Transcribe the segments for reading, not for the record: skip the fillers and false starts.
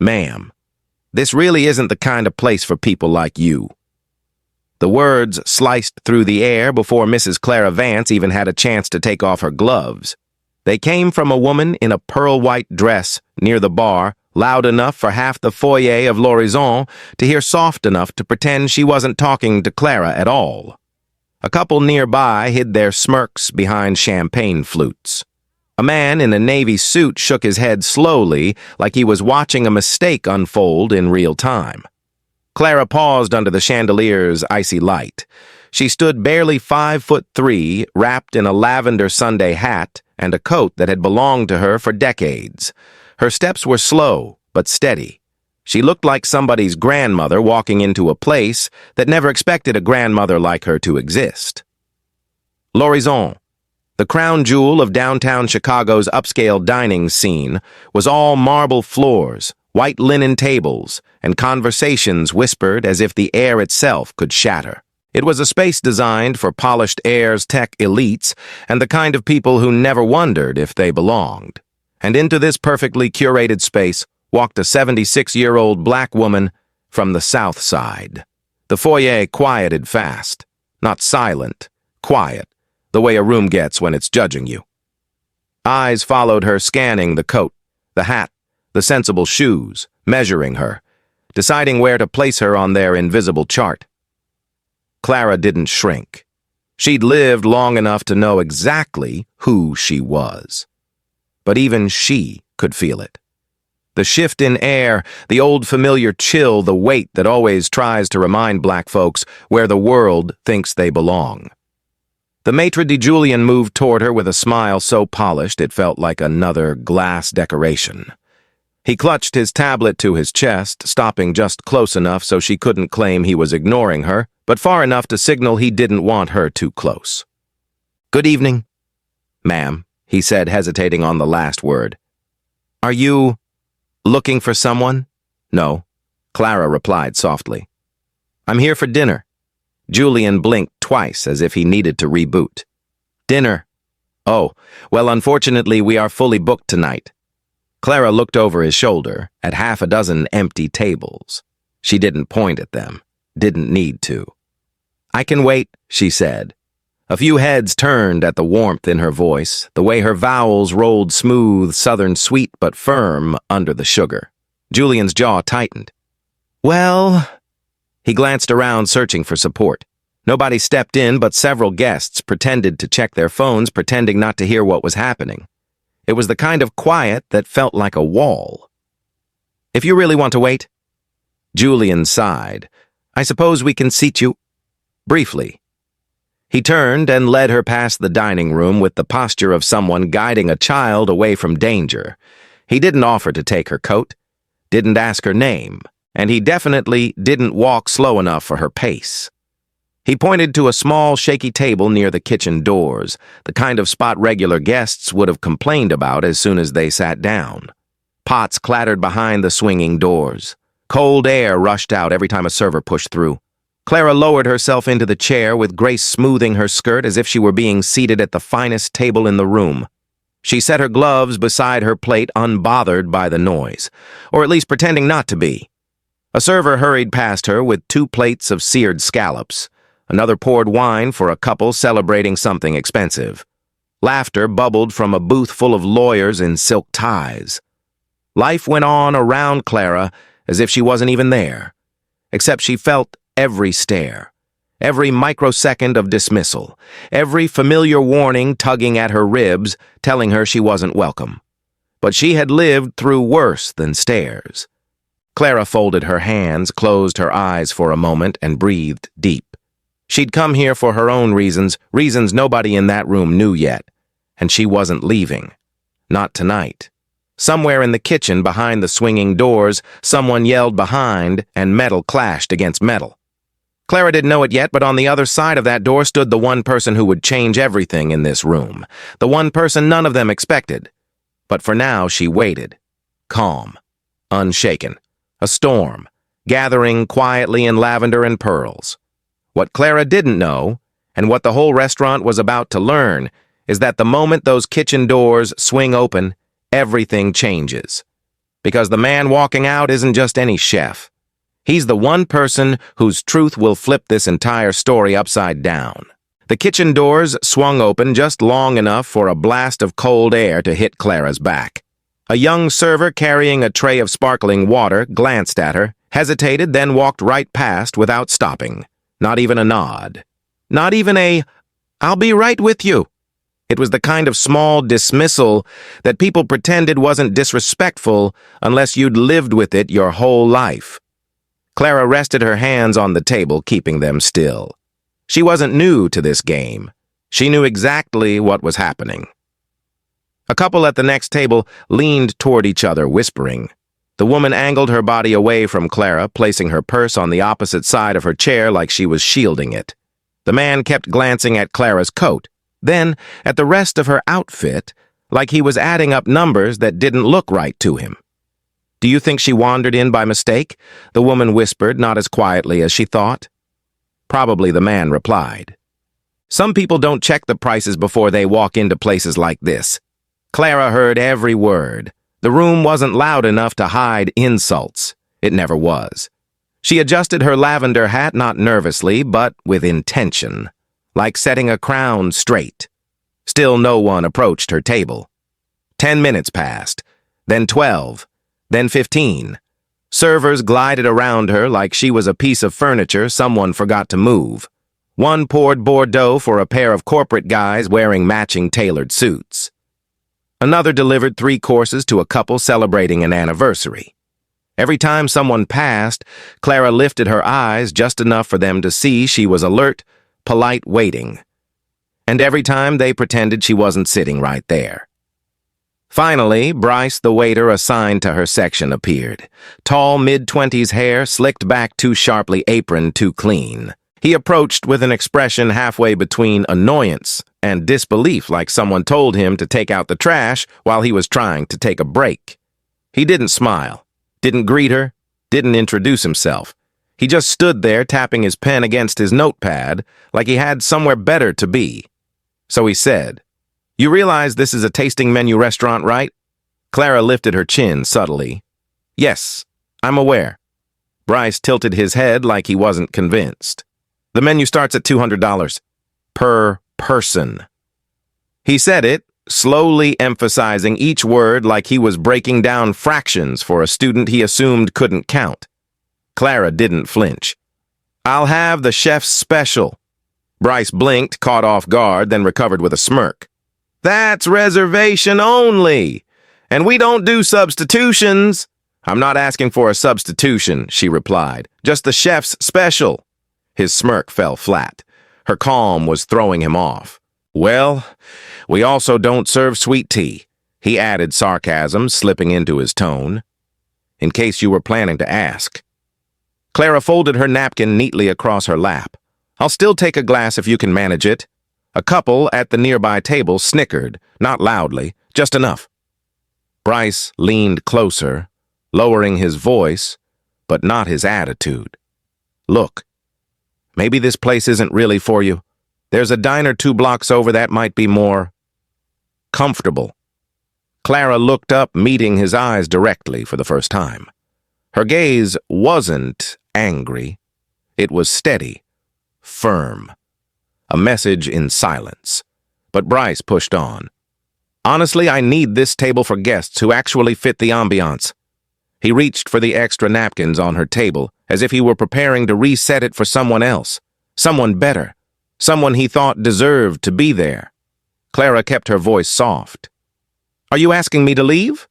Ma'am, this really isn't the kind of place for people like you." The words sliced through the air before Mrs. Clara Vance even had a chance to take off her gloves. They came from a woman in a pearl-white dress near the bar, loud enough for half the foyer of l'Horizon to hear, soft enough to pretend she wasn't talking to Clara at all. A couple nearby hid their smirks behind champagne flutes. A man in a navy suit shook his head slowly, like he was watching a mistake unfold in real time. Clara paused under the chandelier's icy light. She stood barely 5'3", wrapped in a lavender Sunday hat and a coat that had belonged to her for decades. Her steps were slow, but steady. She looked like somebody's grandmother walking into a place that never expected a grandmother like her to exist. L'Horizon, the crown jewel of downtown Chicago's upscale dining scene, was all marble floors, white linen tables, and conversations whispered as if the air itself could shatter. It was a space designed for polished airs tech elites and the kind of people who never wondered if they belonged. And into this perfectly curated space walked a 76-year-old black woman from the South Side. The foyer quieted fast. Not silent, quiet, the way a room gets when it's judging you. Eyes followed her, scanning the coat, the hat, the sensible shoes, measuring her, deciding where to place her on their invisible chart. Clara didn't shrink. She'd lived long enough to know exactly who she was. But even she could feel it. The shift in air, the old familiar chill, the weight that always tries to remind black folks where the world thinks they belong. The maitre d' moved toward her with a smile so polished it felt like another glass decoration. He clutched his tablet to his chest, stopping just close enough so she couldn't claim he was ignoring her, but far enough to signal he didn't want her too close. "Good evening, ma'am," he said, hesitating on the last word. "Are you looking for someone?" "No," Clara replied softly. "I'm here for dinner." Julian blinked twice as if he needed to reboot. "Dinner? Oh, well, unfortunately, we are fully booked tonight." Clara looked over his shoulder at half a dozen empty tables. She didn't point at them, didn't need to. "I can wait," she said. A few heads turned at the warmth in her voice, the way her vowels rolled smooth, southern sweet but firm under the sugar. Julian's jaw tightened. "Well..." He glanced around, searching for support. Nobody stepped in, but several guests pretended to check their phones, pretending not to hear what was happening. It was the kind of quiet that felt like a wall. "If you really want to wait..." Julian sighed. "I suppose we can seat you..." Briefly. He turned and led her past the dining room with the posture of someone guiding a child away from danger. He didn't offer to take her coat, didn't ask her name, and he definitely didn't walk slow enough for her pace. He pointed to a small, shaky table near the kitchen doors, the kind of spot regular guests would have complained about as soon as they sat down. Pots clattered behind the swinging doors. Cold air rushed out every time a server pushed through. Clara lowered herself into the chair, with grace smoothing her skirt as if she were being seated at the finest table in the room. She set her gloves beside her plate, unbothered by the noise, or at least pretending not to be. A server hurried past her with 2 plates of seared scallops. Another poured wine for a couple celebrating something expensive. Laughter bubbled from a booth full of lawyers in silk ties. Life went on around Clara as if she wasn't even there, except she felt every stare, every microsecond of dismissal, every familiar warning tugging at her ribs, telling her she wasn't welcome. But she had lived through worse than stares. Clara folded her hands, closed her eyes for a moment, and breathed deep. She'd come here for her own reasons, reasons nobody in that room knew yet, and she wasn't leaving. Not tonight. Somewhere in the kitchen behind the swinging doors, someone yelled behind, and metal clashed against metal. Clara didn't know it yet, but on the other side of that door stood the one person who would change everything in this room, the one person none of them expected. But for now, she waited, calm, unshaken, a storm, gathering quietly in lavender and pearls. What Clara didn't know, and what the whole restaurant was about to learn, is that the moment those kitchen doors swing open, everything changes. Because the man walking out isn't just any chef. He's the one person whose truth will flip this entire story upside down. The kitchen doors swung open just long enough for a blast of cold air to hit Clara's back. A young server carrying a tray of sparkling water glanced at her, hesitated, then walked right past without stopping. Not even a nod. Not even a, "I'll be right with you." It was the kind of small dismissal that people pretended wasn't disrespectful unless you'd lived with it your whole life. Clara rested her hands on the table, keeping them still. She wasn't new to this game. She knew exactly what was happening. A couple at the next table leaned toward each other, whispering. The woman angled her body away from Clara, placing her purse on the opposite side of her chair like she was shielding it. The man kept glancing at Clara's coat, then at the rest of her outfit, like he was adding up numbers that didn't look right to him. "Do you think she wandered in by mistake?" the woman whispered, not as quietly as she thought. "Probably," the man replied. "Some people don't check the prices before they walk into places like this." Clara heard every word. The room wasn't loud enough to hide insults. It never was. She adjusted her lavender hat not nervously, but with intention, like setting a crown straight. Still no one approached her table. 10 minutes passed, then 12, then 15. Servers glided around her like she was a piece of furniture someone forgot to move. One poured Bordeaux for a pair of corporate guys wearing matching tailored suits. Another delivered 3 courses to a couple celebrating an anniversary. Every time someone passed, Clara lifted her eyes just enough for them to see she was alert, polite, waiting. And every time they pretended she wasn't sitting right there. Finally, Bryce, the waiter assigned to her section, appeared. Tall, mid-20s hair, slicked back too sharply, apron too clean. He approached with an expression halfway between annoyance and disbelief, like someone told him to take out the trash while he was trying to take a break. He didn't smile, didn't greet her, didn't introduce himself. He just stood there tapping his pen against his notepad like he had somewhere better to be. So he said, "You realize this is a tasting menu restaurant, right?" Clara lifted her chin subtly. "Yes, I'm aware." Bryce tilted his head like he wasn't convinced. "The menu starts at $200 per person." He said it, slowly emphasizing each word like he was breaking down fractions for a student he assumed couldn't count. Clara didn't flinch. "I'll have the chef's special." Bryce blinked, caught off guard, then recovered with a smirk. "That's reservation only, and we don't do substitutions." "I'm not asking for a substitution," she replied. "Just the chef's special." His smirk fell flat. Her calm was throwing him off. "Well, we also don't serve sweet tea," he added, sarcasm slipping into his tone. "In case you were planning to ask." Clara folded her napkin neatly across her lap. "I'll still take a glass if you can manage it." A couple at the nearby table snickered, not loudly, just enough. Bryce leaned closer, lowering his voice, but not his attitude. "Look, maybe this place isn't really for you. There's a diner 2 blocks over that might be more comfortable." Clara looked up, meeting his eyes directly for the first time. Her gaze wasn't angry. It was steady, firm. A message in silence. But Bryce pushed on. "Honestly, I need this table for guests who actually fit the ambiance." He reached for the extra napkins on her table, as if he were preparing to reset it for someone else, someone better, someone he thought deserved to be there. Clara kept her voice soft. "Are you asking me to leave?"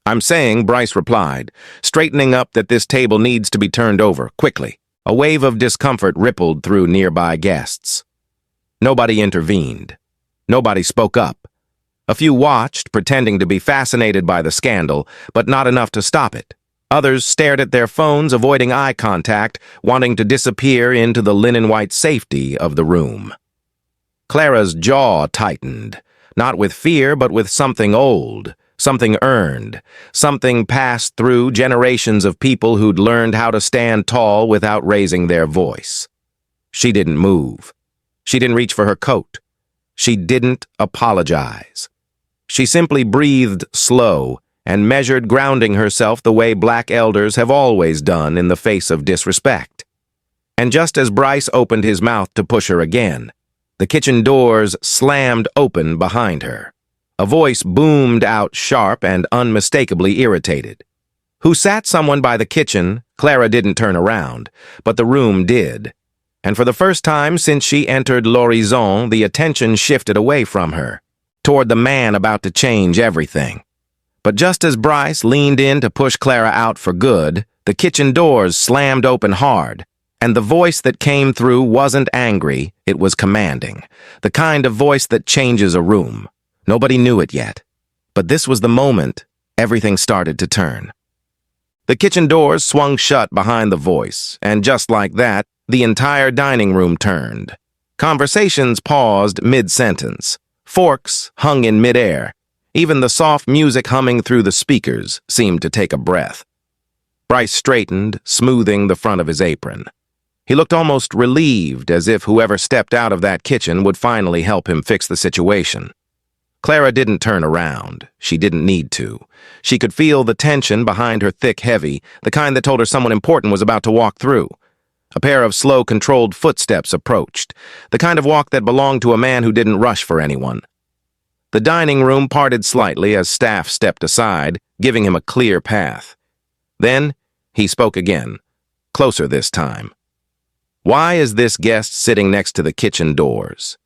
"I'm saying," Bryce replied, straightening up, "that this table needs to be turned over, quickly." A wave of discomfort rippled through nearby guests. Nobody intervened. Nobody spoke up. A few watched, pretending to be fascinated by the scandal, but not enough to stop it. Others stared at their phones, avoiding eye contact, wanting to disappear into the linen-white safety of the room. Clara's jaw tightened, not with fear, but with something old, something earned, something passed through generations of people who'd learned how to stand tall without raising their voice. She didn't move. She didn't reach for her coat. She didn't apologize. She simply breathed slow, and measured grounding herself the way black elders have always done in the face of disrespect. And just as Bryce opened his mouth to push her again, the kitchen doors slammed open behind her. A voice boomed out sharp and unmistakably irritated. Who sat someone by the kitchen, Clara didn't turn around, but the room did. And for the first time since she entered l'horizon, the attention shifted away from her, toward the man about to change everything. But just as Bryce leaned in to push Clara out for good, the kitchen doors slammed open hard, and the voice that came through wasn't angry, it was commanding, the kind of voice that changes a room. Nobody knew it yet, but this was the moment everything started to turn. The kitchen doors swung shut behind the voice, and just like that, the entire dining room turned. Conversations paused mid-sentence. Forks hung in midair. Even the soft music humming through the speakers seemed to take a breath. Bryce straightened, smoothing the front of his apron. He looked almost relieved, as if whoever stepped out of that kitchen would finally help him fix the situation. Clara didn't turn around. She didn't need to. She could feel the tension behind her thick heavy, the kind that told her someone important was about to walk through. A pair of slow, controlled footsteps approached, the kind of walk that belonged to a man who didn't rush for anyone. The dining room parted slightly as staff stepped aside, giving him a clear path. Then he spoke again, closer this time. Why is this guest sitting next to the kitchen doors?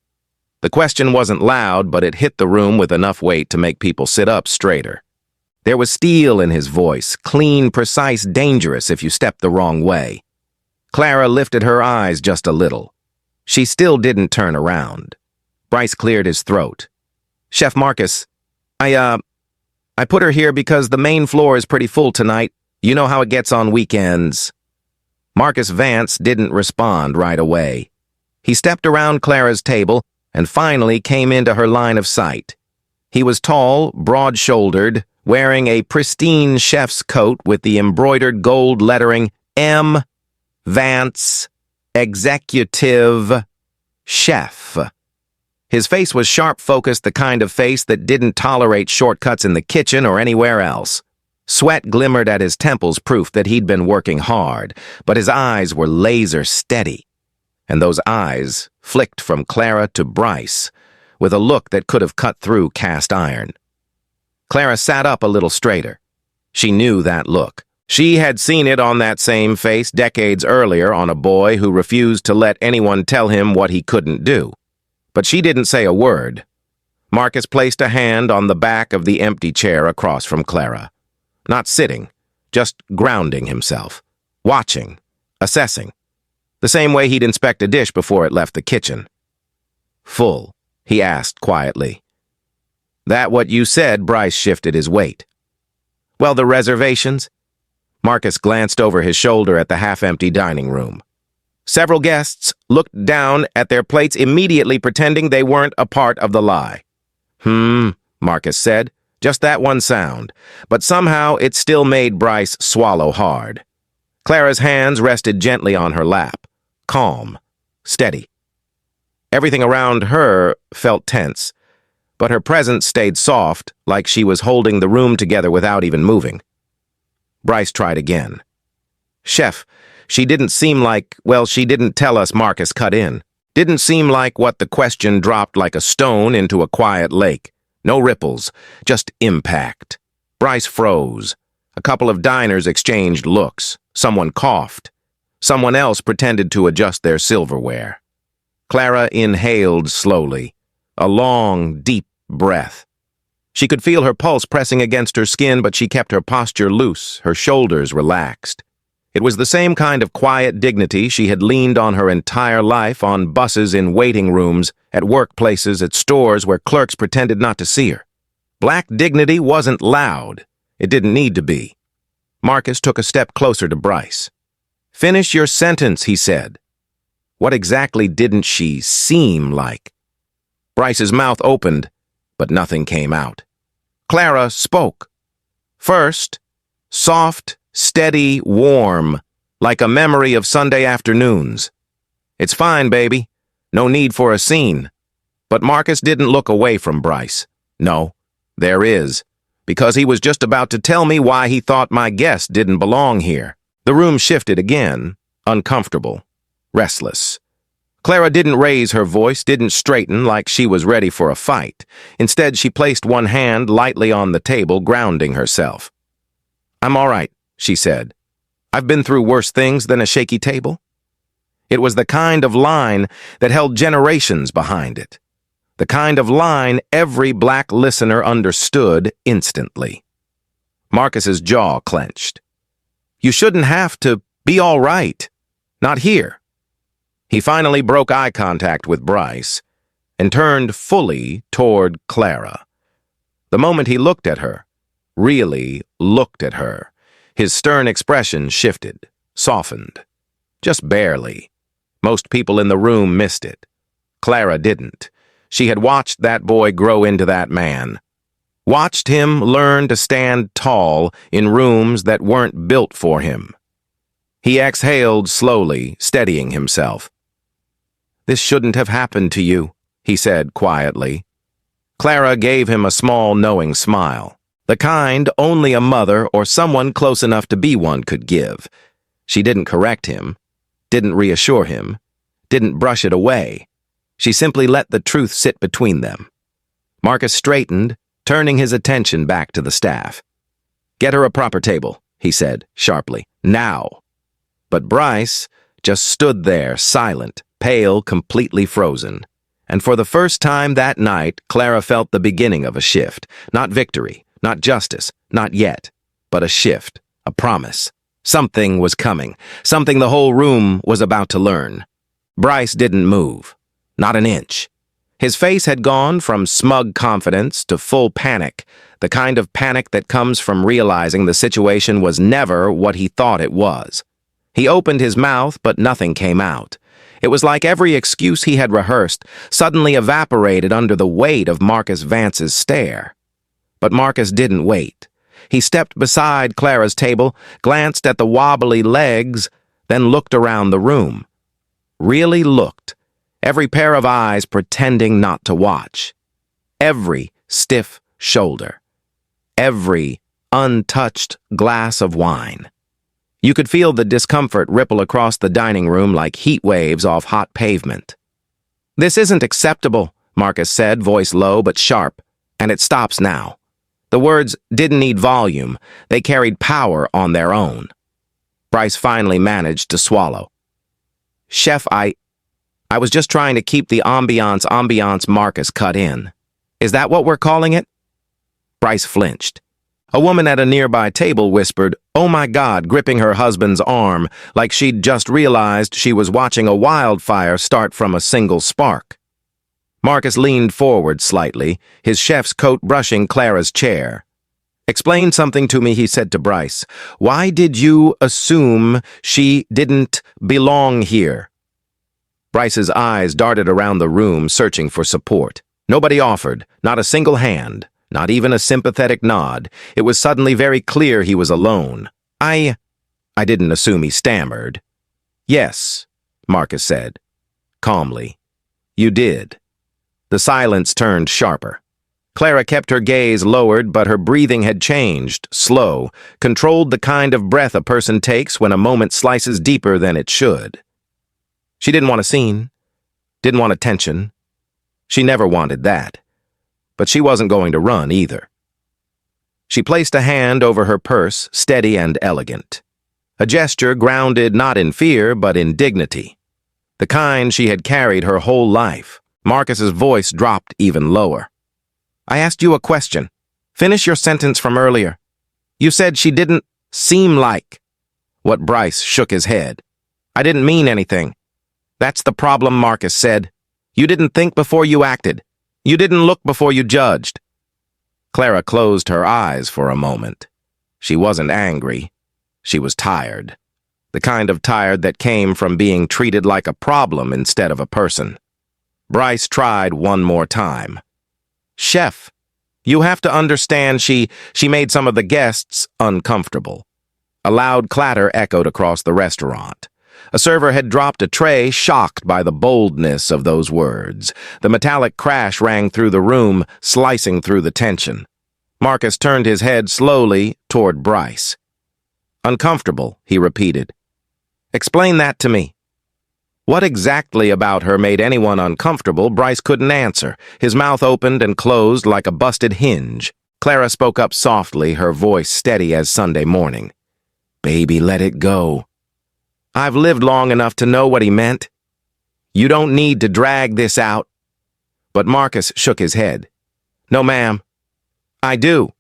The question wasn't loud, but it hit the room with enough weight to make people sit up straighter. There was steel in his voice, clean, precise, dangerous if you stepped the wrong way. Clara lifted her eyes just a little. She still didn't turn around. Bryce cleared his throat. Chef Marcus, I put her here because the main floor is pretty full tonight. You know how it gets on weekends. Marcus Vance didn't respond right away. He stepped around Clara's table and finally came into her line of sight. He was tall, broad-shouldered, wearing a pristine chef's coat with the embroidered gold lettering M. Vance, Executive Chef. His face was sharp-focused, the kind of face that didn't tolerate shortcuts in the kitchen or anywhere else. Sweat glimmered at his temples, proof that he'd been working hard, but his eyes were laser-steady. And those eyes flicked from Clara to Bryce, with a look that could have cut through cast iron. Clara sat up a little straighter. She knew that look. She had seen it on that same face decades earlier on a boy who refused to let anyone tell him what he couldn't do. But she didn't say a word. Marcus placed a hand on the back of the empty chair across from Clara. Not sitting, just grounding himself, watching, assessing. The same way he'd inspect a dish before it left the kitchen. Full, he asked quietly. That what you said? Bryce shifted his weight. Well, the reservations? Marcus glanced over his shoulder at the half-empty dining room. Several guests looked down at their plates immediately, pretending they weren't a part of the lie. Marcus said, just that one sound, but somehow it still made Bryce swallow hard. Clara's hands rested gently on her lap, calm, steady. Everything around her felt tense, but her presence stayed soft, like she was holding the room together without even moving. Bryce tried again. Chef, she didn't seem like, well, she didn't tell us. Marcus cut in. Didn't seem like what the question dropped like a stone into a quiet lake. No ripples, just impact. Bryce froze. A couple of diners exchanged looks. Someone coughed. Someone else pretended to adjust their silverware. Clara inhaled slowly, a long, deep breath. She could feel her pulse pressing against her skin, but she kept her posture loose, her shoulders relaxed. It was the same kind of quiet dignity she had leaned on her entire life, on buses, in waiting rooms, at workplaces, at stores where clerks pretended not to see her. Black dignity wasn't loud. It didn't need to be. Marcus took a step closer to Bryce. Finish your sentence, he said. What exactly didn't she seem like? Bryce's mouth opened, but nothing came out. Clara spoke. First, soft, steady, warm, like a memory of Sunday afternoons. It's fine, baby. No need for a scene. But Marcus didn't look away from Bryce. No, there is. because he was just about to tell me why he thought my guest didn't belong here. The room shifted again, uncomfortable, restless. Clara didn't raise her voice, didn't straighten like she was ready for a fight. Instead, she placed one hand lightly on the table, grounding herself. "I'm all right," she said. "I've been through worse things than a shaky table." It was the kind of line that held generations behind it. The kind of line every black listener understood instantly. Marcus's jaw clenched. "You shouldn't have to be all right. Not here." He finally broke eye contact with Bryce and turned fully toward Clara. The moment he looked at her, really looked at her, his stern expression shifted, softened. Just barely. Most people in the room missed it. Clara didn't. She had watched that boy grow into that man. Watched him learn to stand tall in rooms that weren't built for him. He exhaled slowly, steadying himself. "This shouldn't have happened to you," he said quietly. Clara gave him a small, knowing smile, the kind only a mother or someone close enough to be one could give. She didn't correct him, didn't reassure him, didn't brush it away. She simply let the truth sit between them. Marcus straightened, turning his attention back to the staff. "Get her a proper table," he said sharply. "Now." But Bryce just stood there, silent, pale, completely frozen. And for the first time that night, Clara felt the beginning of a shift. Not victory, not justice, not yet, but a shift, a promise. Something was coming, something the whole room was about to learn. Bryce didn't move, not an inch. His face had gone from smug confidence to full panic, the kind of panic that comes from realizing the situation was never what he thought it was. He opened his mouth, but nothing came out. It was like every excuse he had rehearsed suddenly evaporated under the weight of Marcus Vance's stare. But Marcus didn't wait. He stepped beside Clara's table, glanced at the wobbly legs, then looked around the room. Really looked. Every pair of eyes pretending not to watch. Every stiff shoulder. Every untouched glass of wine. You could feel the discomfort ripple across the dining room like heat waves off hot pavement. "This isn't acceptable," Marcus said, voice low but sharp, "and it stops now." The words didn't need volume. They carried power on their own. Bryce finally managed to swallow. "Chef, I was just trying to keep the ambiance Marcus cut in. Is that what we're calling it?" Bryce flinched. A woman at a nearby table whispered, "Oh my God," gripping her husband's arm like she'd just realized she was watching a wildfire start from a single spark. Marcus leaned forward slightly, his chef's coat brushing Clara's chair. "Explain something to me," he said to Bryce. "Why did you assume she didn't belong here?" Bryce's eyes darted around the room, searching for support. Nobody offered, not a single hand. Not even a sympathetic nod. It was suddenly very clear he was alone. I didn't assume," he stammered. "Yes," Marcus said, calmly. "You did." The silence turned sharper. Clara kept her gaze lowered, but her breathing had changed, slow, controlled the kind of breath a person takes when a moment slices deeper than it should. She didn't want a scene, didn't want attention. She never wanted that. But she wasn't going to run either. She placed a hand over her purse, steady and elegant. A gesture grounded not in fear, but in dignity. The kind she had carried her whole life. Marcus's voice dropped even lower. "I asked you a question. Finish your sentence from earlier. You said she didn't seem like." What Bryce shook his head. "I didn't mean anything." "That's the problem," Marcus said. "You didn't think before you acted. You didn't look before you judged." Clara closed her eyes for a moment. She wasn't angry. She was tired. The kind of tired that came from being treated like a problem instead of a person. Bryce tried one more time. "Chef, you have to understand she made some of the guests uncomfortable." A loud clatter echoed across the restaurant. A server had dropped a tray, shocked by the boldness of those words. The metallic crash rang through the room, slicing through the tension. Marcus turned his head slowly toward Bryce. Uncomfortable, he repeated. Explain that to me. What exactly about her made anyone uncomfortable, Bryce couldn't answer. His mouth opened and closed like a busted hinge. Clara spoke up softly, her voice steady as Sunday morning. Baby, let it go. I've lived long enough to know what he meant. You don't need to drag this out. But Marcus shook his head. No, ma'am. I do.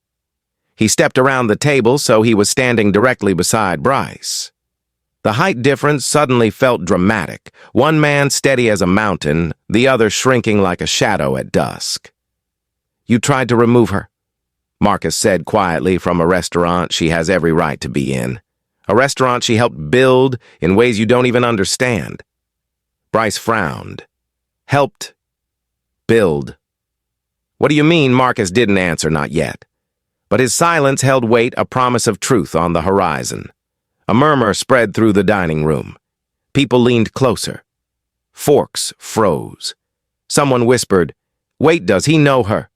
He stepped around the table so he was standing directly beside Bryce. The height difference suddenly felt dramatic, one man steady as a mountain, the other shrinking like a shadow at dusk. You tried to remove her, Marcus said quietly from a restaurant she has every right to be in. A restaurant she helped build in ways you don't even understand. Bryce frowned. Helped build. What do you mean? Marcus didn't answer, not yet. But his silence held weight, a promise of truth on the horizon. A murmur spread through the dining room. People leaned closer. Forks froze. Someone whispered, Wait, does he know her?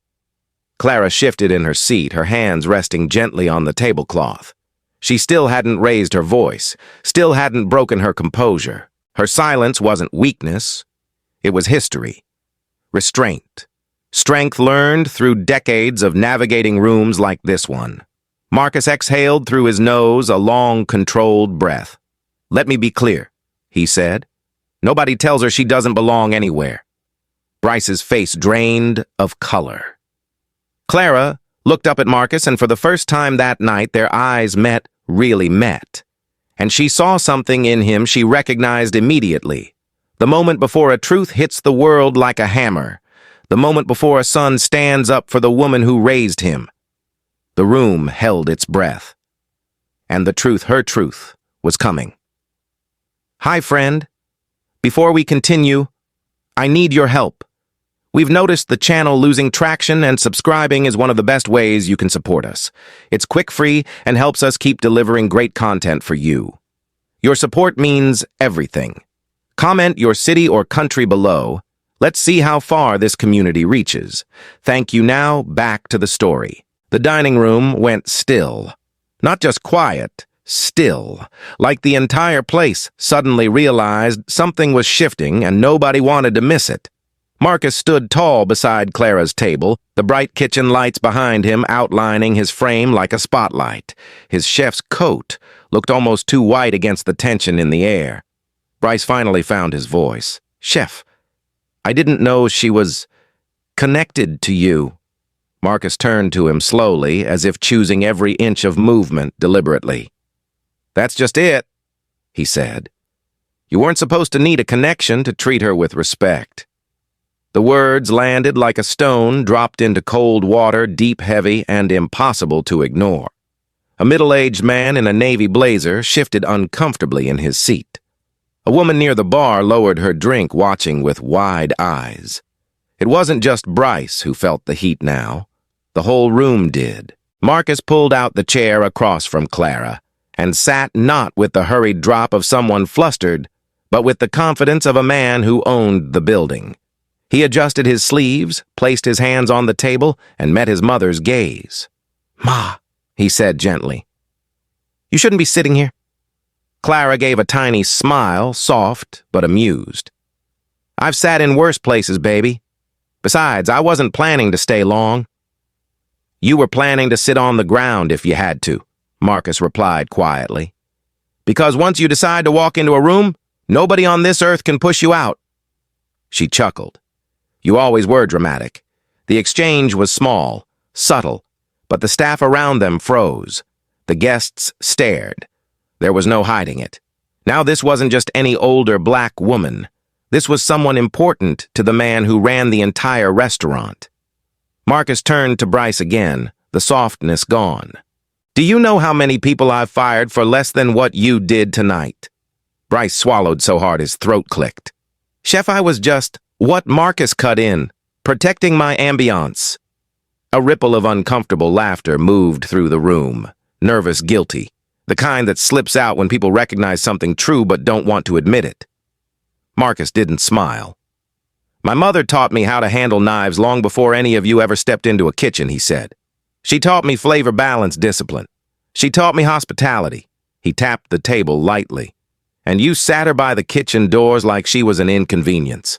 Clara shifted in her seat, her hands resting gently on the tablecloth. She still hadn't raised her voice, still hadn't broken her composure. Her silence wasn't weakness. It was history. Restraint. Strength learned through decades of navigating rooms like this one. Marcus exhaled through his nose a long, controlled breath. Let me be clear, he said. Nobody tells her she doesn't belong anywhere. Bryce's face drained of color. Clara looked up at Marcus, and for the first time that night, their eyes really met. And she saw something in him she recognized immediately. The moment before a truth hits the world like a hammer. The moment before a son stands up for the woman who raised him. The room held its breath. And the truth, her truth, was coming. Hi, friend. Before we continue, I need your help. We've noticed the channel losing traction, and subscribing is one of the best ways you can support us. It's quick, free, and helps us keep delivering great content for you. Your support means everything. Comment your city or country below. Let's see how far this community reaches. Thank you. Now, back to the story. The dining room went still. Not just quiet, still. Like the entire place suddenly realized something was shifting and nobody wanted to miss it. Marcus stood tall beside Clara's table, the bright kitchen lights behind him outlining his frame like a spotlight. His chef's coat looked almost too white against the tension in the air. Bryce finally found his voice. Chef, I didn't know she was connected to you. Marcus turned to him slowly, as if choosing every inch of movement deliberately. That's just it, he said. You weren't supposed to need a connection to treat her with respect. The words landed like a stone dropped into cold water, deep, heavy, and impossible to ignore. A middle-aged man in a navy blazer shifted uncomfortably in his seat. A woman near the bar lowered her drink, watching with wide eyes. It wasn't just Bryce who felt the heat now. The whole room did. Marcus pulled out the chair across from Clara and sat not with the hurried drop of someone flustered, but with the confidence of a man who owned the building. He adjusted his sleeves, placed his hands on the table, and met his mother's gaze. Ma, he said gently. You shouldn't be sitting here. Clara gave a tiny smile, soft but amused. I've sat in worse places, baby. Besides, I wasn't planning to stay long. You were planning to sit on the ground if you had to, Marcus replied quietly. Because once you decide to walk into a room, nobody on this earth can push you out. She chuckled. You always were dramatic. The exchange was small, subtle, but the staff around them froze. The guests stared. There was no hiding it. Now this wasn't just any older black woman. This was someone important to the man who ran the entire restaurant. Marcus turned to Bryce again, the softness gone. Do you know how many people I've fired for less than what you did tonight? Bryce swallowed so hard his throat clicked. Chef, I was just what Marcus cut in, protecting my ambiance. A ripple of uncomfortable laughter moved through the room, nervous, guilty, the kind that slips out when people recognize something true but don't want to admit it. Marcus didn't smile. My mother taught me how to handle knives long before any of you ever stepped into a kitchen, he said. She taught me flavor balance discipline. She taught me hospitality. He tapped the table lightly. And you sat her by the kitchen doors like she was an inconvenience.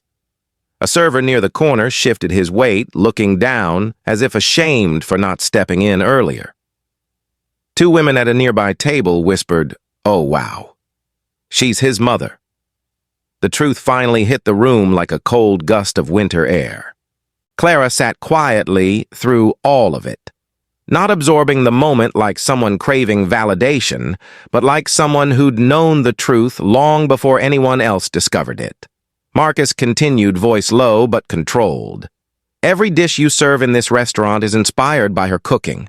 A server near the corner shifted his weight, looking down as if ashamed for not stepping in earlier. Two women at a nearby table whispered, "Oh, wow. She's his mother." The truth finally hit the room like a cold gust of winter air. Clara sat quietly through all of it, not absorbing the moment like someone craving validation, but like someone who'd known the truth long before anyone else discovered it. Marcus continued, voice low but controlled. "Every dish you serve in this restaurant is inspired by her cooking.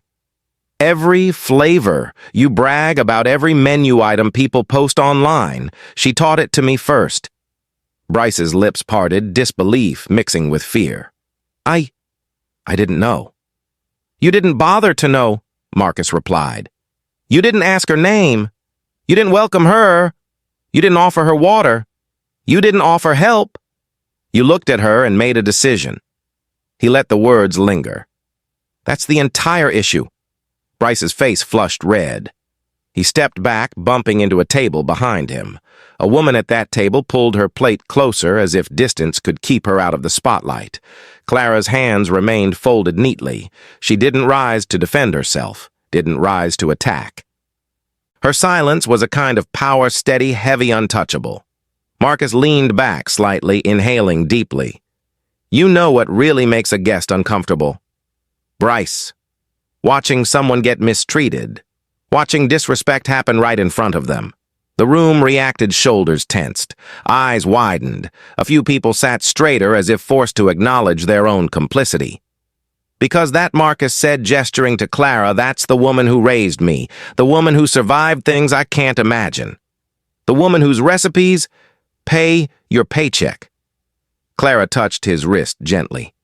Every flavor. You brag about every menu item people post online. She taught it to me first." Bryce's lips parted, disbelief mixing with fear. I didn't know." "You didn't bother to know," Marcus replied. "You didn't ask her name. You didn't welcome her. You didn't offer her water. You didn't offer help. You looked at her and made a decision." He let the words linger. "That's the entire issue." Bryce's face flushed red. He stepped back, bumping into a table behind him. A woman at that table pulled her plate closer as if distance could keep her out of the spotlight. Clara's hands remained folded neatly. She didn't rise to defend herself, didn't rise to attack. Her silence was a kind of power, steady, heavy, untouchable. Marcus leaned back slightly, inhaling deeply. "You know what really makes a guest uncomfortable? Bryce. Watching someone get mistreated. Watching disrespect happen right in front of them." The room reacted, shoulders tensed, eyes widened. A few people sat straighter as if forced to acknowledge their own complicity. "Because that," Marcus said, gesturing to Clara, "that's the woman who raised me, the woman who survived things I can't imagine. The woman whose recipes pay your paycheck." Clara touched his wrist gently.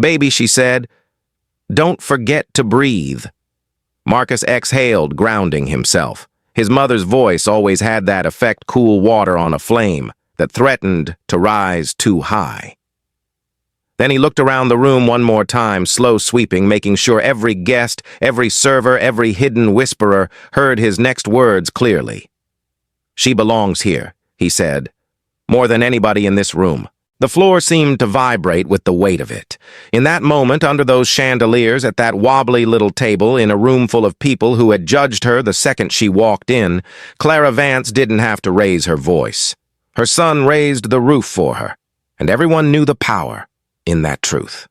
"Baby," she said, "don't forget to breathe." Marcus exhaled, grounding himself. His mother's voice always had that effect, cool water on a flame that threatened to rise too high. Then he looked around the room one more time, slow sweeping, making sure every guest, every server, every hidden whisperer heard his next words clearly. "She belongs here," he said, "more than anybody in this room." The floor seemed to vibrate with the weight of it. In that moment, under those chandeliers, at that wobbly little table, in a room full of people who had judged her the second she walked in, Clara Vance didn't have to raise her voice. Her son raised the roof for her, and everyone knew the power in that truth.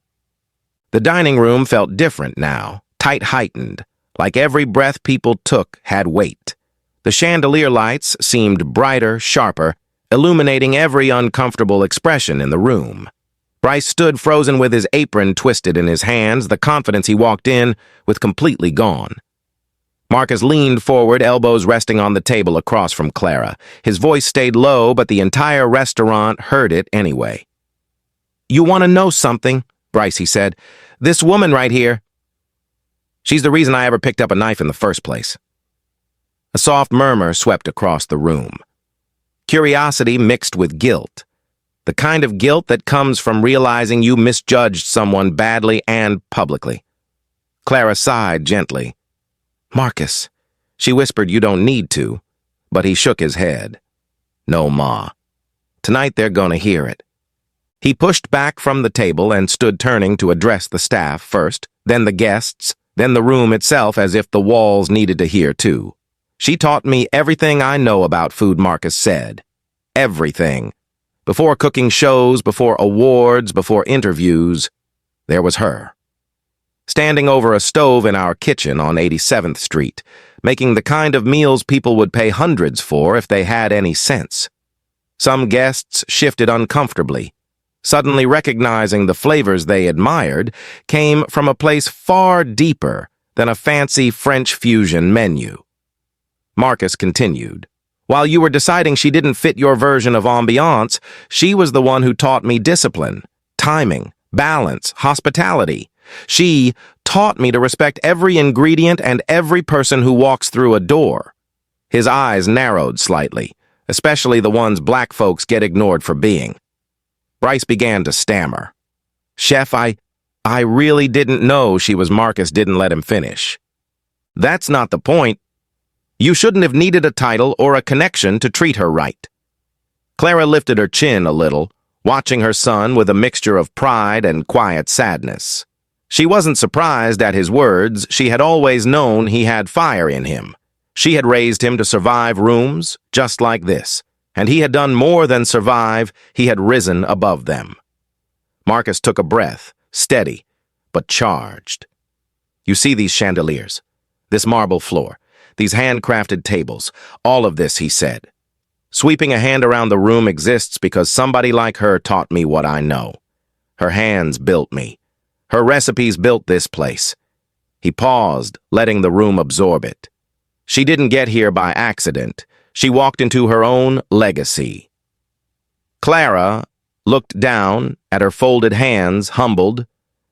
The dining room felt different now, tight heightened, like every breath people took had weight. The chandelier lights seemed brighter, sharper, illuminating every uncomfortable expression in the room. Bryce stood frozen with his apron twisted in his hands, the confidence he walked in with completely gone. Marcus leaned forward, elbows resting on the table across from Clara. His voice stayed low, but the entire restaurant heard it anyway. "You want to know something, Bryce," he said. "This woman right here, she's the reason I ever picked up a knife in the first place." A soft murmur swept across the room. Curiosity mixed with guilt. The kind of guilt that comes from realizing you misjudged someone badly and publicly. Clara sighed gently. "Marcus," she whispered, "you don't need to." But he shook his head. "No, Ma. Tonight they're gonna hear it." He pushed back from the table and stood turning to address the staff first, then the guests, then the room itself, as if the walls needed to hear too. "She taught me everything I know about food," Marcus said. Everything. Before cooking shows, before awards, before interviews, there was her. Standing over a stove in our kitchen on 87th Street, making the kind of meals people would pay hundreds for if they had any sense. Some guests shifted uncomfortably, suddenly recognizing the flavors they admired came from a place far deeper than a fancy French fusion menu. Marcus continued. "While you were deciding she didn't fit your version of ambiance, she was the one who taught me discipline, timing, balance, hospitality. She taught me to respect every ingredient and every person who walks through a door." His eyes narrowed slightly, especially the ones black folks get ignored for being. Bryce began to stammer. "Chef, I really didn't know she was Marcus didn't let him finish. That's not the point. You shouldn't have needed a title or a connection to treat her right. Clara lifted her chin a little, watching her son with a mixture of pride and quiet sadness. She wasn't surprised at his words. She had always known he had fire in him. She had raised him to survive rooms just like this, and he had done more than survive. He had risen above them. Marcus took a breath, steady, but charged. You see these chandeliers, this marble floor, these handcrafted tables, all of this, he said. Sweeping a hand around the room exists because somebody like her taught me what I know. Her hands built me. Her recipes built this place. He paused, letting the room absorb it. She didn't get here by accident. She walked into her own legacy. Clara looked down at her folded hands, humbled,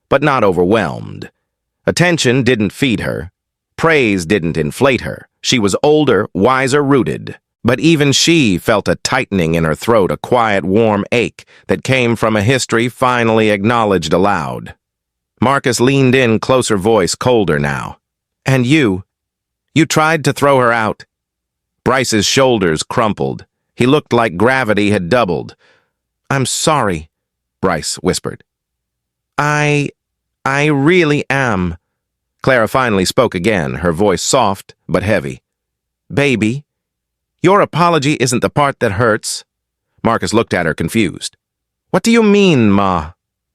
but not overwhelmed. Attention didn't feed her. Praise didn't inflate her. She was older, wiser, rooted. But even she felt a tightening in her throat, a quiet, warm ache that came from a history finally acknowledged aloud. Marcus leaned in, closer voice, colder now. And you tried to throw her out. Bryce's shoulders crumpled. He looked like gravity had doubled. I'm sorry, Bryce whispered. I really am. Clara finally spoke again, her voice soft but heavy. Baby, your apology isn't the part that hurts. Marcus looked at her confused. What do you mean, Ma?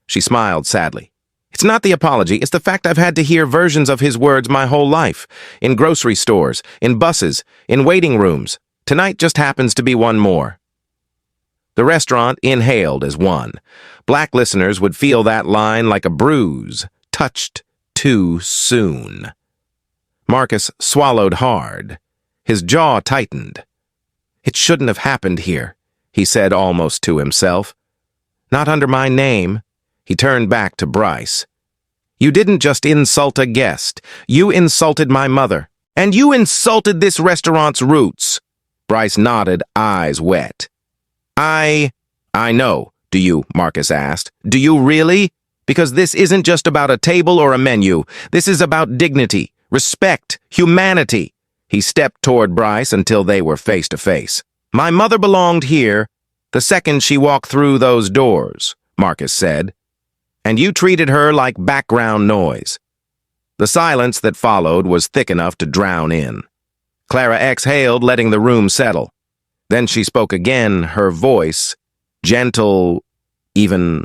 She smiled sadly. It's not the apology, it's the fact I've had to hear versions of his words my whole life. In grocery stores, in buses, in waiting rooms. Tonight just happens to be one more. The restaurant inhaled as one. Black listeners would feel that line like a bruise, touched too soon. Marcus swallowed hard. His jaw tightened. It shouldn't have happened here, he said almost to himself. Not under my name. He turned back to Bryce. You didn't just insult a guest. You insulted my mother. And you insulted this restaurant's roots. Bryce nodded, eyes wet. I know, do you? Marcus asked. Do you really? Because this isn't just about a table or a menu. This is about dignity, respect, humanity. He stepped toward Bryce until they were face to face. My mother belonged here the second she walked through those doors, Marcus said. And you treated her like background noise. The silence that followed was thick enough to drown in. Clara exhaled, letting the room settle. Then she spoke again, her voice, gentle, even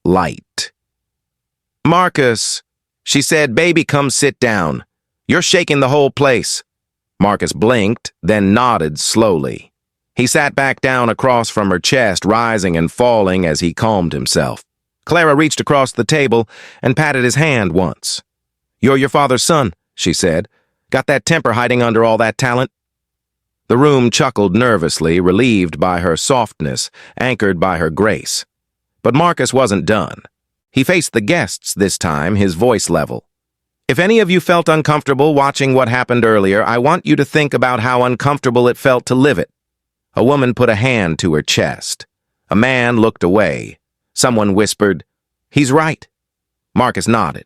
light. Marcus, she said, baby, come sit down. You're shaking the whole place. Marcus blinked, then nodded slowly. He sat back down across from her chest, rising and falling as he calmed himself. Clara reached across the table and patted his hand once. You're your father's son, she said. Got that temper hiding under all that talent? The room chuckled nervously, relieved by her softness, anchored by her grace. But Marcus wasn't done. He faced the guests this time, his voice level. If any of you felt uncomfortable watching what happened earlier, I want you to think about how uncomfortable it felt to live it. A woman put a hand to her chest. A man looked away. Someone whispered, He's right. Marcus nodded.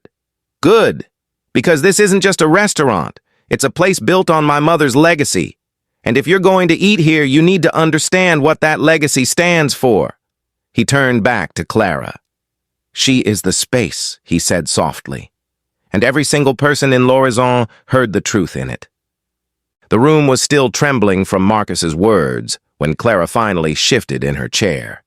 Good, because this isn't just a restaurant. It's a place built on my mother's legacy. And if you're going to eat here, you need to understand what that legacy stands for. He turned back to Clara. She is the space, he said softly. And every single person in L'Horizon heard the truth in it. The room was still trembling from Marcus's words when Clara finally shifted in her chair.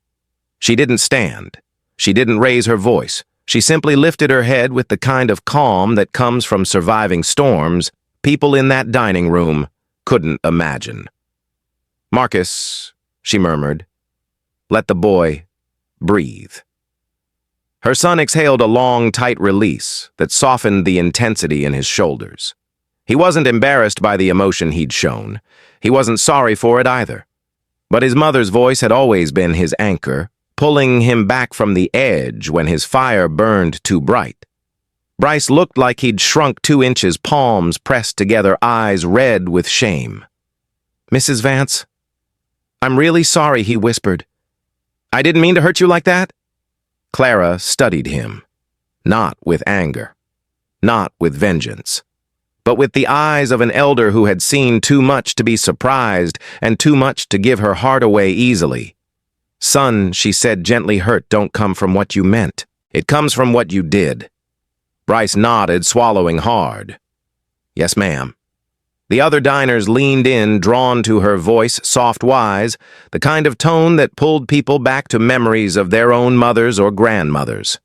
She didn't stand. She didn't raise her voice. She simply lifted her head with the kind of calm that comes from surviving storms people in that dining room couldn't imagine. Marcus, she murmured, let the boy breathe. Her son exhaled a long, tight release that softened the intensity in his shoulders. He wasn't embarrassed by the emotion he'd shown. He wasn't sorry for it either. But his mother's voice had always been his anchor, pulling him back from the edge when his fire burned too bright. Bryce looked like he'd shrunk 2 inches, palms pressed together, eyes red with shame. Mrs. Vance, I'm really sorry, he whispered. I didn't mean to hurt you like that. Clara studied him. Not with anger, not with vengeance, but with the eyes of an elder who had seen too much to be surprised and too much to give her heart away easily. "Son," she said gently, "hurt don't come from what you meant. It comes from what you did." Bryce nodded, swallowing hard. "Yes, ma'am." The other diners leaned in, drawn to her voice, soft wise, the kind of tone that pulled people back to memories of their own mothers or grandmothers.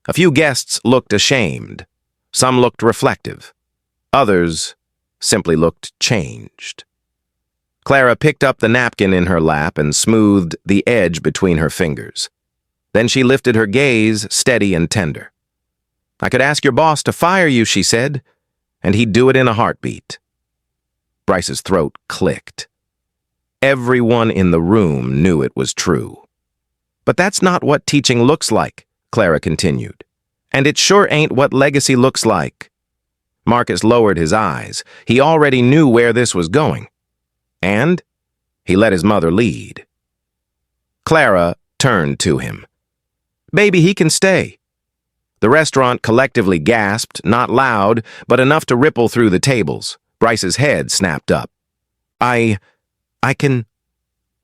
A few guests looked ashamed. Some looked reflective. Others simply looked changed. Clara picked up the napkin in her lap and smoothed the edge between her fingers. Then she lifted her gaze, steady and tender. "I could ask your boss to fire you," she said, "and he'd do it in a heartbeat." Bryce's throat clicked. Everyone in the room knew it was true. "But that's not what teaching looks like," Clara continued. "And it sure ain't what legacy looks like." Marcus lowered his eyes. He already knew where this was going. And he let his mother lead. Clara turned to him. "Baby, he can stay." The restaurant collectively gasped, not loud, but enough to ripple through the tables. Bryce's head snapped up. I can—"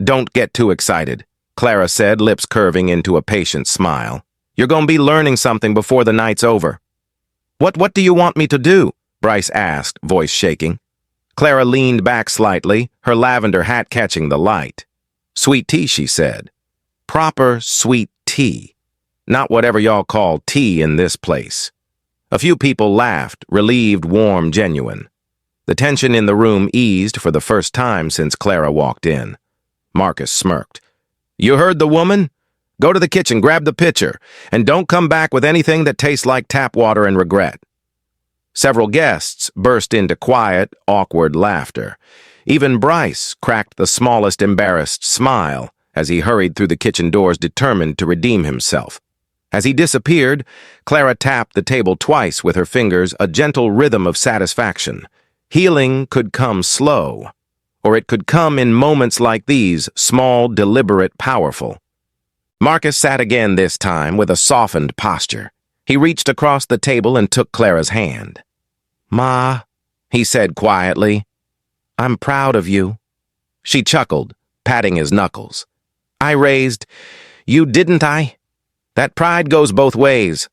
"Don't get too excited," Clara said, lips curving into a patient smile. "You're gonna be learning something before the night's over." What do you want me to do?" Bryce asked, voice shaking. Clara leaned back slightly, her lavender hat catching the light. "Sweet tea," she said. "Proper sweet tea. Not whatever y'all call tea in this place." A few people laughed, relieved, warm, genuine. The tension in the room eased for the first time since Clara walked in. Marcus smirked. "You heard the woman? Go to the kitchen, grab the pitcher, and don't come back with anything that tastes like tap water and regret." Several guests burst into quiet, awkward laughter. Even Bryce cracked the smallest embarrassed smile as he hurried through the kitchen doors, determined to redeem himself. As he disappeared, Clara tapped the table twice with her fingers, a gentle rhythm of satisfaction. Healing could come slow, or it could come in moments like these, small, deliberate, powerful. Marcus sat again this time with a softened posture. He reached across the table and took Clara's hand. "Ma," he said quietly, "I'm proud of you." She chuckled, patting his knuckles. "I raised you, didn't I? That pride goes both ways."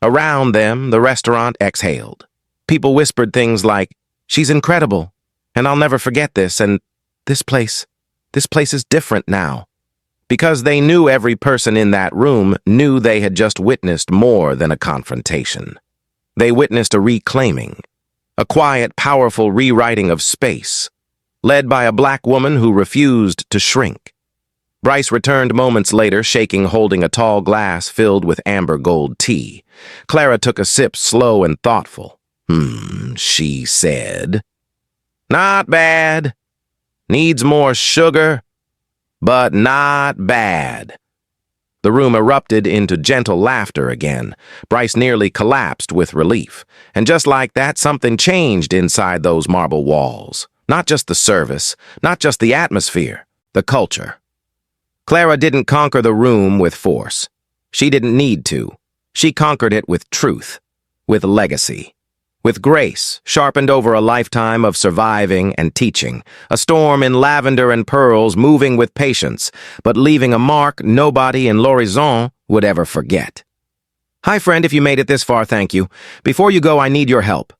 Around them, the restaurant exhaled. People whispered things like, "She's incredible, and I'll never forget this, and this place is different now." Because they knew every person in that room knew they had just witnessed more than a confrontation. They witnessed a reclaiming, a quiet, powerful rewriting of space, led by a black woman who refused to shrink. Bryce returned moments later, holding a tall glass filled with amber gold tea. Clara took a sip, slow and thoughtful. She said. "Not bad. Needs more sugar, but not bad." The room erupted into gentle laughter again. Bryce nearly collapsed with relief. And just like that, something changed inside those marble walls. Not just the service, not just the atmosphere, the culture. Clara didn't conquer the room with force. She didn't need to. She conquered it with truth, with legacy. With grace, sharpened over a lifetime of surviving and teaching, a storm in lavender and pearls moving with patience, but leaving a mark nobody in l'horizon would ever forget. Hi friend, if you made it this far, thank you. Before you go, I need your help.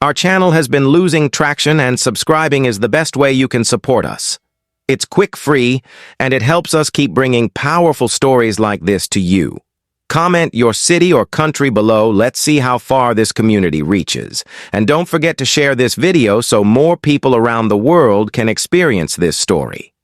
Our channel has been losing traction and subscribing is the best way you can support us. It's quick, free, and it helps us keep bringing powerful stories like this to you. Comment your city or country below. Let's see how far this community reaches. And don't forget to share this video so more people around the world can experience this story.